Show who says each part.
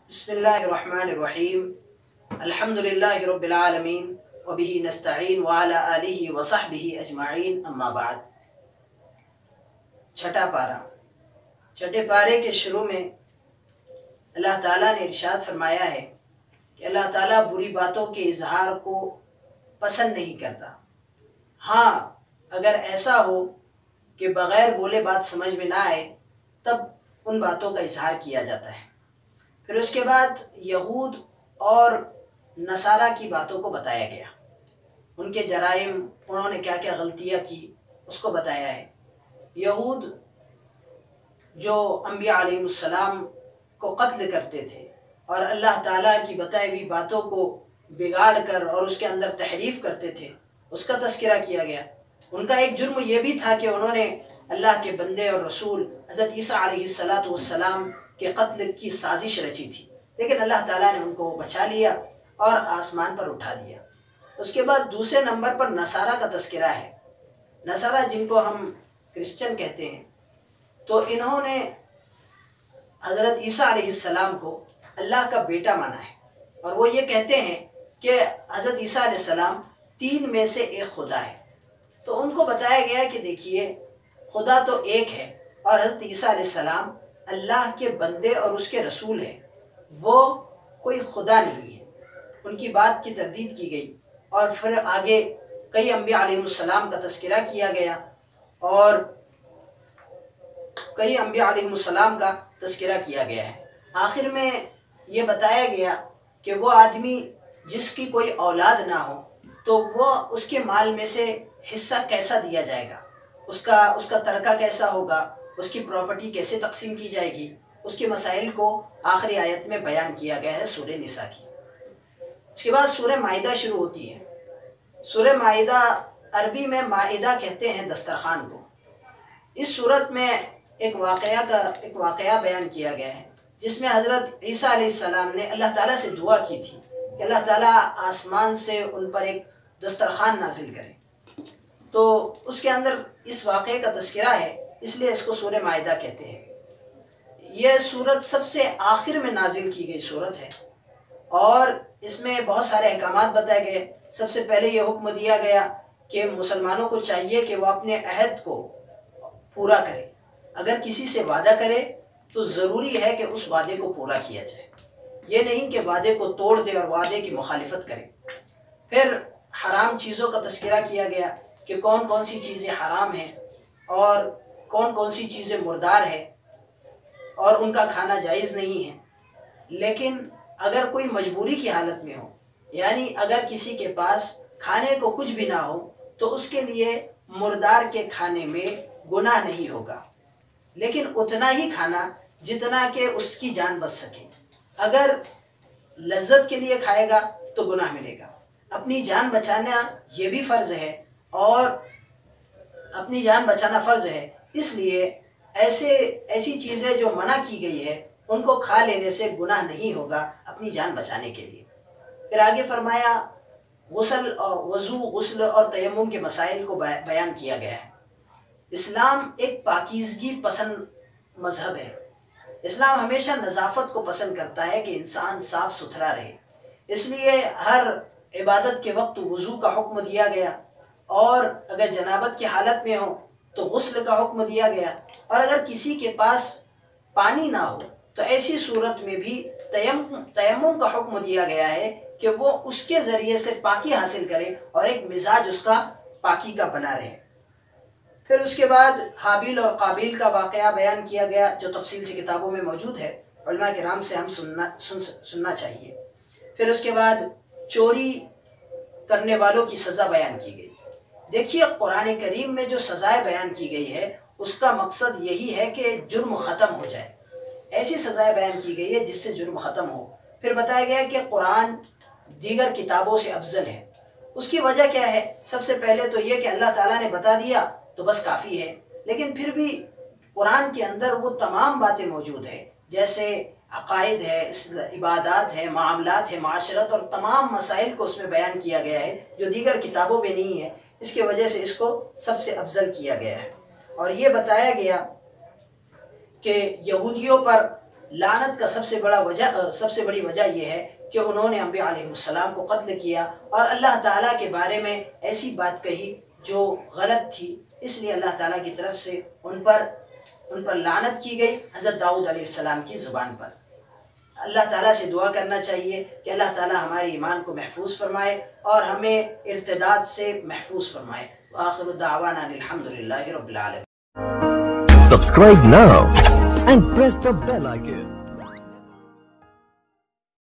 Speaker 1: بسم اللہ الرحمن الرحیم الحمد للہ رب العالمین وبہ نستعین وعلی آلہ وصحبہ اجمعین اما بعد۔ چھٹا پارہ، چھٹے پارے کے شروع میں اللہ تعالیٰ نے ارشاد فرمایا ہے کہ اللہ تعالیٰ بری باتوں کے اظہار کو پسند نہیں کرتا۔ ہاں، اگر ایسا ہو کہ بغیر بولے بات سمجھ میں نہ آئے تب ان باتوں کا اظہار کیا جاتا ہے۔ پھر اس کے بعد یہود اور نصارہ کی باتوں کو بتایا گیا، ان کے جرائم، انہوں نے کیا کیا غلطیاں کی اس کو بتایا ہے۔ یہود جو انبیاء علیہ السلام کو قتل کرتے تھے اور اللہ تعالیٰ کی بتائی ہوئی باتوں کو بگاڑ کر اور اس کے اندر تحریف کرتے تھے، اس کا تذکرہ کیا گیا۔ ان کا ایک جرم یہ بھی تھا کہ انہوں نے اللہ کے بندے اور رسول حضرت عیسیٰ علیہ السلام کے قتل کی سازش رچی تھی، لیکن اللہ تعالیٰ نے ان کو بچا لیا اور آسمان پر اٹھا دیا۔ اس کے بعد دوسرے نمبر پر نصارہ کا تذکرہ ہے۔ نصارہ جن کو ہم کرسچن کہتے ہیں، تو انہوں نے حضرت عیسیٰ علیہ السلام کو اللہ کا بیٹا مانا ہے، اور وہ یہ کہتے ہیں کہ حضرت عیسیٰ علیہ السلام تین میں سے ایک خدا ہے۔ تو ان کو بتایا گیا کہ دیکھیے، خدا تو ایک ہے اور حضرت عیسیٰ علیہ السلام اللہ کے بندے اور اس کے رسول ہیں، وہ کوئی خدا نہیں ہے۔ ان کی بات کی تردید کی گئی، اور پھر آگے کئی انبیاء علیہ السلام کا تذکرہ کیا گیا، اور کئی انبیاء علیہ السلام کا تذکرہ کیا گیا ہے۔ آخر میں یہ بتایا گیا کہ وہ آدمی جس کی کوئی اولاد نہ ہو تو وہ اس کے مال میں سے حصہ کیسا دیا جائے گا، اس کا ترکہ کیسا ہوگا، اس کی پراپرٹی کیسے تقسیم کی جائے گی، اس کے مسائل کو آخری آیت میں بیان کیا گیا ہے سورہ نساء کی۔ اس کے بعد سورہ مائدہ شروع ہوتی ہے۔ سورہ مائدہ، عربی میں مائدہ کہتے ہیں دسترخوان کو۔ اس صورت میں ایک واقعہ بیان کیا گیا ہے جس میں حضرت عیسیٰ علیہ السلام نے اللہ تعالیٰ سے دعا کی تھی کہ اللہ تعالیٰ آسمان سے ان پر ایک دسترخوان نازل کرے۔ تو اس کے اندر اس واقعے کا تذکرہ ہے، اس لیے اس کو سورہ مائدہ کہتے ہیں۔ یہ سورت سب سے آخر میں نازل کی گئی سورت ہے، اور اس میں بہت سارے احکامات بتائے گئے۔ سب سے پہلے یہ حکم دیا گیا کہ مسلمانوں کو چاہیے کہ وہ اپنے عہد کو پورا کرے۔ اگر کسی سے وعدہ کرے تو ضروری ہے کہ اس وعدے کو پورا کیا جائے، یہ نہیں کہ وعدے کو توڑ دے اور وعدے کی مخالفت کرے۔ پھر حرام چیزوں کا تذکرہ کیا گیا کہ کون کون سی چیزیں حرام ہیں اور کون کون سی چیزیں مردار ہیں اور ان کا کھانا جائز نہیں ہے۔ لیکن اگر کوئی مجبوری کی حالت میں ہو، یعنی اگر کسی کے پاس کھانے کو کچھ بھی نہ ہو، تو اس کے لیے مردار کے کھانے میں گناہ نہیں ہوگا، لیکن اتنا ہی کھانا جتنا کہ اس کی جان بچ سکے۔ اگر لذت کے لیے کھائے گا تو گناہ ملے گا۔ اپنی جان بچانا یہ بھی فرض ہے، اور اپنی جان بچانا فرض ہے، اس لیے ایسی چیزیں جو منع کی گئی ہے ان کو کھا لینے سے گناہ نہیں ہوگا اپنی جان بچانے کے لیے۔ پھر آگے فرمایا وضو، غسل اور تیمم کے مسائل کو بیان کیا گیا ہے۔ اسلام ایک پاکیزگی پسند مذہب ہے۔ اسلام ہمیشہ نظافت کو پسند کرتا ہے کہ انسان صاف ستھرا رہے، اس لیے ہر عبادت کے وقت وضو کا حکم دیا گیا، اور اگر جنابت کی حالت میں ہو تو غسل کا حکم دیا گیا، اور اگر کسی کے پاس پانی نہ ہو تو ایسی صورت میں بھی تیمم کا حکم دیا گیا ہے کہ وہ اس کے ذریعے سے پاکی حاصل کرے اور ایک مزاج اس کا پاکی کا بنا رہے۔ پھر اس کے بعد حابیل اور قابیل کا واقعہ بیان کیا گیا جو تفصیل سے کتابوں میں موجود ہے، علماء کرام سے ہم سننا چاہیے۔ پھر اس کے بعد چوری کرنے والوں کی سزا بیان کی گئی۔ دیکھیے، قرآن کریم میں جو سزائیں بیان کی گئی ہے اس کا مقصد یہی ہے کہ جرم ختم ہو جائے۔ ایسی سزائیں بیان کی گئی ہے جس سے جرم ختم ہو۔ پھر بتایا گیا کہ قرآن دیگر کتابوں سے افضل ہے۔ اس کی وجہ کیا ہے؟ سب سے پہلے تو یہ کہ اللہ تعالیٰ نے بتا دیا تو بس کافی ہے، لیکن پھر بھی قرآن کے اندر وہ تمام باتیں موجود ہیں، جیسے عقائد ہے، عبادات ہے، معاملات ہے، معاشرت، اور تمام مسائل کو اس میں بیان کیا گیا ہے جو دیگر کتابوں میں نہیں ہے۔ اس کی وجہ سے اس کو سب سے افضل کیا گیا ہے۔ اور یہ بتایا گیا کہ یہودیوں پر لعنت کا سب سے بڑی وجہ یہ ہے کہ انہوں نے انبیاء علیہ السلام کو قتل کیا اور اللہ تعالیٰ کے بارے میں ایسی بات کہی جو غلط تھی، اس لیے اللہ تعالیٰ کی طرف سے ان پر لعنت کی گئی حضرت داؤد علیہ السلام کی زبان پر۔ اللہ تعالیٰ سے دعا کرنا چاہیے کہ اللہ تعالیٰ ہمارے ایمان کو محفوظ فرمائے اور ہمیں ارتداد سے محفوظ فرمائے۔ وآخر دعوانا الحمدللہ رب العالمین۔
Speaker 2: Subscribe now and press the bell icon.